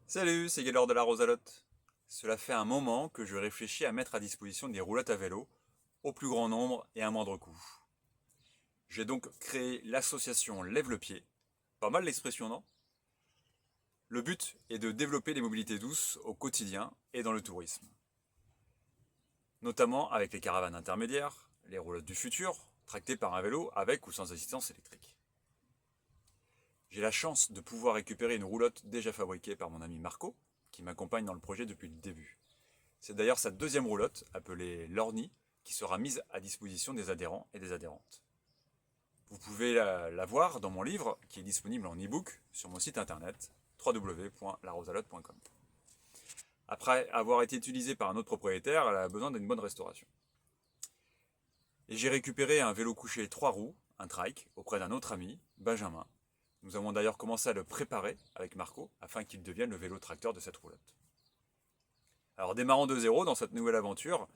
Salut, c'est Gaylor de la Rosalotte. Cela fait un moment que je réfléchis à mettre à disposition des roulottes à vélo, au plus grand nombre et à moindre coût. J'ai donc créé l'association Lève le pied. Pas mal l'expression, non? Le but est de développer les mobilités douces au quotidien et dans le tourisme. Notamment avec les caravanes intermédiaires, les roulottes du futur, tractées par un vélo avec ou sans assistance électrique. J'ai la chance de pouvoir récupérer une roulotte déjà fabriquée par mon ami Marco, qui m'accompagne dans le projet depuis le début. C'est d'ailleurs sa deuxième roulotte, appelée l'Orni, qui sera mise à disposition des adhérents et des adhérentes. Vous pouvez la voir dans mon livre, qui est disponible en e-book sur mon site internet www.larosalotte.com. Après avoir été utilisée par un autre propriétaire, elle a besoin d'une bonne restauration. Et j'ai récupéré un vélo couché 3 roues, un trike, auprès d'un autre ami, Benjamin. Nous avons d'ailleurs commencé à le préparer avec Marco, afin qu'il devienne le vélo tracteur de cette roulotte. Alors démarrant de zéro dans cette nouvelle aventure,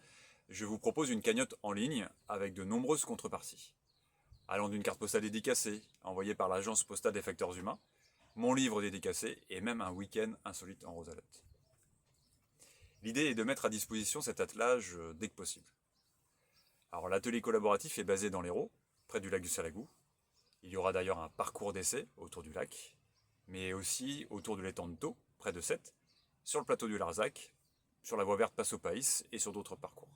je vous propose une cagnotte en ligne avec de nombreuses contreparties. Allant d'une carte postale dédicacée, envoyée par l'agence postale des facteurs humains, mon livre dédicacé et même un week-end insolite en Rosalotte. L'idée est de mettre à disposition cet attelage dès que possible. Alors l'atelier collaboratif est basé dans l'Hérault, près du lac du Salagou. Il y aura d'ailleurs un parcours d'essai autour du lac, mais aussi autour de l'étang de Thau, près de Sète, sur le plateau du Larzac, sur la voie verte Passe au País et sur d'autres parcours.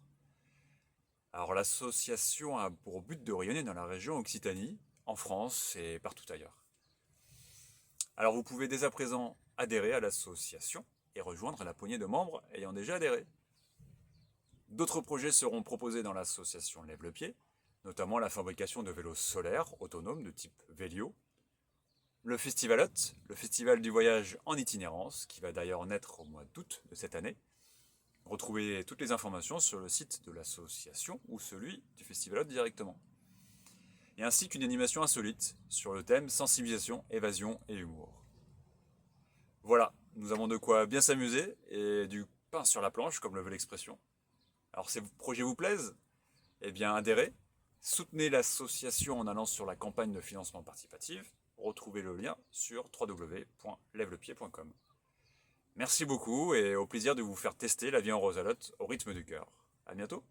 Alors l'association a pour but de rayonner dans la région Occitanie, en France et partout ailleurs. Alors vous pouvez dès à présent adhérer à l'association et rejoindre la poignée de membres ayant déjà adhéré. D'autres projets seront proposés dans l'association Lève le pied, notamment la fabrication de vélos solaires autonomes de type Vélio, le Festivalotte, le festival du voyage en itinérance, qui va d'ailleurs naître au mois d'août de cette année. Retrouvez toutes les informations sur le site de l'association ou celui du Festivalotte directement. Et ainsi qu'une animation insolite sur le thème sensibilisation, évasion et humour. Voilà, nous avons de quoi bien s'amuser et du pain sur la planche, comme le veut l'expression. Alors ces projets vous plaisent? Eh bien adhérez, soutenez l'association en allant sur la campagne de financement participatif. Retrouvez le lien sur www.lèvelepied.com. Merci beaucoup et au plaisir de vous faire tester la vie en Rosalotte au rythme du cœur. À bientôt.